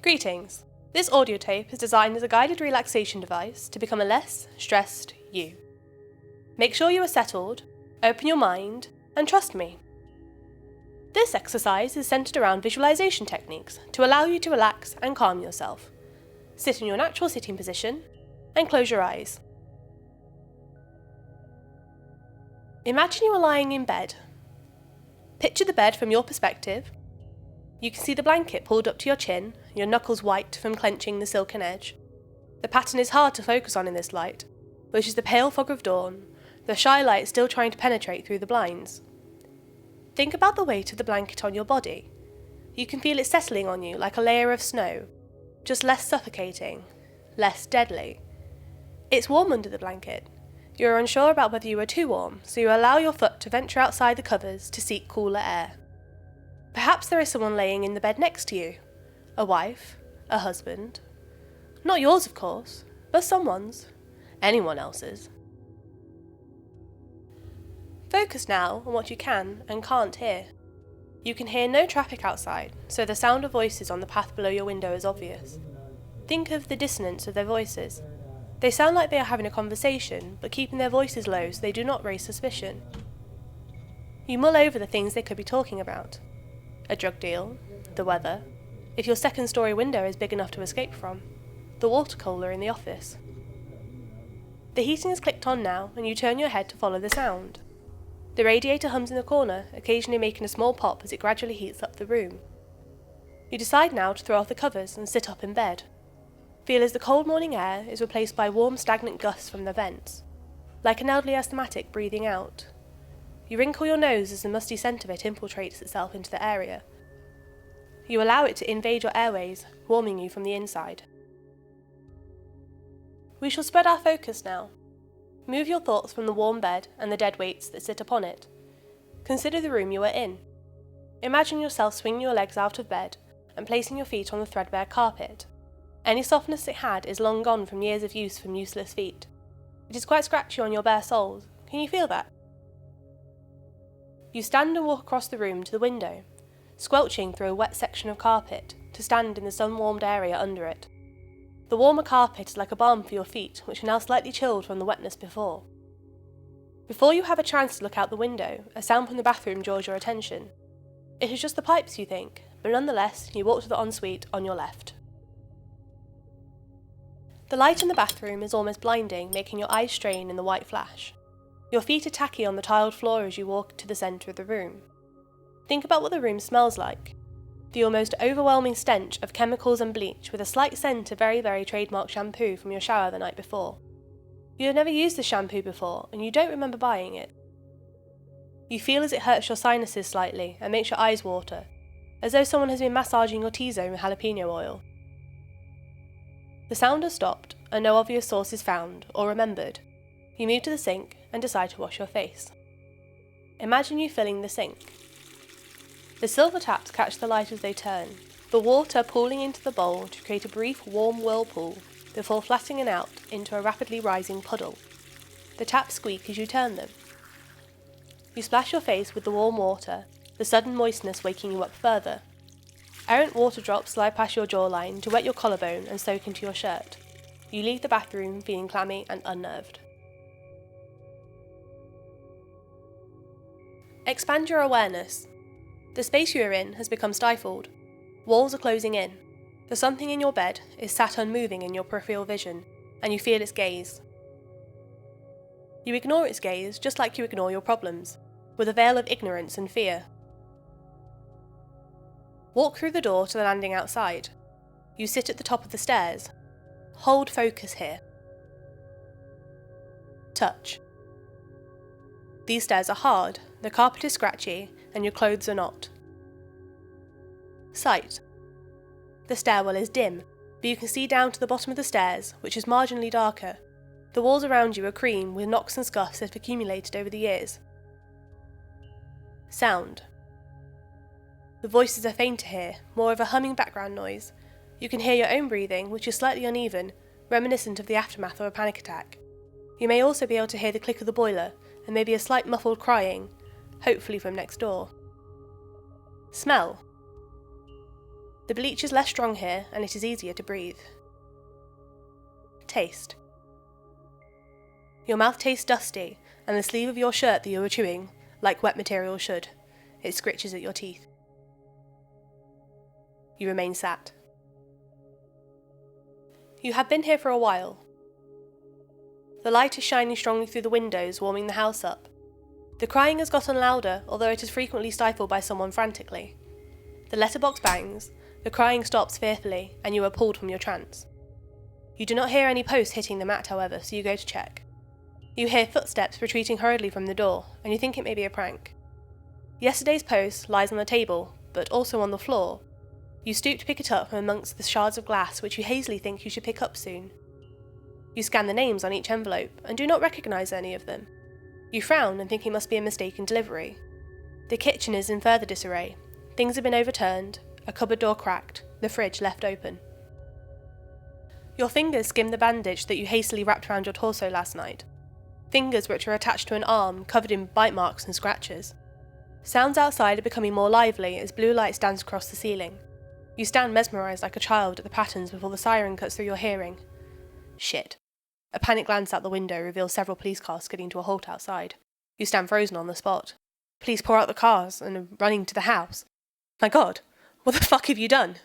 Greetings! This audio tape is designed as a guided relaxation device to become a less stressed you. Make sure you are settled, open your mind, and trust me. This exercise is centered around visualization techniques to allow you to relax and calm yourself. Sit in your natural sitting position and close your eyes. Imagine you are lying in bed. Picture the bed from your perspective. You can see the blanket pulled up to your chin, your knuckles white from clenching the silken edge. The pattern is hard to focus on in this light, which is the pale fog of dawn, the shy light still trying to penetrate through the blinds. Think about the weight of the blanket on your body. You can feel it settling on you like a layer of snow, just less suffocating, less deadly. It's warm under the blanket. You are unsure about whether you are too warm, so you allow your foot to venture outside the covers to seek cooler air. Perhaps there is someone laying in the bed next to you. A wife, a husband. Not yours, of course, but someone's. Anyone else's. Focus now on what you can and can't hear. You can hear no traffic outside, so the sound of voices on the path below your window is obvious. Think of the dissonance of their voices. They sound like they are having a conversation, but keeping their voices low so they do not raise suspicion. You mull over the things they could be talking about. A drug deal, the weather, if your second-story window is big enough to escape from, the water cooler in the office. The heating is clicked on now, and you turn your head to follow the sound. The radiator hums in the corner, occasionally making a small pop as it gradually heats up the room. You decide now to throw off the covers and sit up in bed. Feel as the cold morning air is replaced by warm, stagnant gusts from the vents, like an elderly asthmatic breathing out. You wrinkle your nose as the musty scent of it infiltrates itself into the area. You allow it to invade your airways, warming you from the inside. We shall spread our focus now. Move your thoughts from the warm bed and the dead weights that sit upon it. Consider the room you are in. Imagine yourself swinging your legs out of bed and placing your feet on the threadbare carpet. Any softness it had is long gone from years of use from useless feet. It is quite scratchy on your bare soles. Can you feel that? You stand and walk across the room to the window, squelching through a wet section of carpet to stand in the sun-warmed area under it. The warmer carpet is like a balm for your feet, which are now slightly chilled from the wetness before. Before you have a chance to look out the window, a sound from the bathroom draws your attention. It is just the pipes, you think, but nonetheless you walk to the ensuite on your left. The light in the bathroom is almost blinding, making your eyes strain in the white flash. Your feet are tacky on the tiled floor as you walk to the centre of the room. Think about what the room smells like. The almost overwhelming stench of chemicals and bleach with a slight scent of very, very trademark shampoo from your shower the night before. You have never used the shampoo before and you don't remember buying it. You feel as it hurts your sinuses slightly and makes your eyes water, as though someone has been massaging your T-zone with jalapeno oil. The sound has stopped and no obvious source is found or remembered. You move to the sink and decide to wash your face. Imagine you filling the sink. The silver taps catch the light as they turn, the water pooling into the bowl to create a brief warm whirlpool before flattening out into a rapidly rising puddle. The taps squeak as you turn them. You splash your face with the warm water, the sudden moistness waking you up further. Errant water drops slide past your jawline to wet your collarbone and soak into your shirt. You leave the bathroom feeling clammy and unnerved. Expand your awareness. The space you are in has become stifled. Walls are closing in. The something in your bed is sat unmoving in your peripheral vision, and you feel its gaze. You ignore its gaze just like you ignore your problems, with a veil of ignorance and fear. Walk through the door to the landing outside. You sit at the top of the stairs. Hold focus here. Touch. These stairs are hard, the carpet is scratchy, and your clothes are not. Sight. The stairwell is dim, but you can see down to the bottom of the stairs, which is marginally darker. The walls around you are cream with knocks and scuffs that have accumulated over the years. Sound. The voices are fainter here, more of a humming background noise. You can hear your own breathing, which is slightly uneven, reminiscent of the aftermath of a panic attack. You may also be able to hear the click of the boiler, and maybe a slight muffled crying, hopefully from next door. Smell. The bleach is less strong here and it is easier to breathe. Taste. Your mouth tastes dusty, and the sleeve of your shirt that you are chewing, like wet material should, it scritches at your teeth. You remain sat. You have been here for a while. The light is shining strongly through the windows, warming the house up. The crying has gotten louder, although it is frequently stifled by someone frantically. The letterbox bangs, the crying stops fearfully, and you are pulled from your trance. You do not hear any post hitting the mat, however, so you go to check. You hear footsteps retreating hurriedly from the door, and you think it may be a prank. Yesterday's post lies on the table, but also on the floor. You stoop to pick it up from amongst the shards of glass which you hazily think you should pick up soon. You scan the names on each envelope, and do not recognise any of them. You frown and think it must be a mistaken delivery. The kitchen is in further disarray. Things have been overturned, a cupboard door cracked, the fridge left open. Your fingers skim the bandage that you hastily wrapped around your torso last night. Fingers which are attached to an arm covered in bite marks and scratches. Sounds outside are becoming more lively as blue lights dance across the ceiling. You stand mesmerised like a child at the patterns before the siren cuts through your hearing. Shit. A panic glance out the window reveals several police cars skidding to a halt outside. You stand frozen on the spot. Police pour out the cars and are running to the house. My God, what the fuck have you done?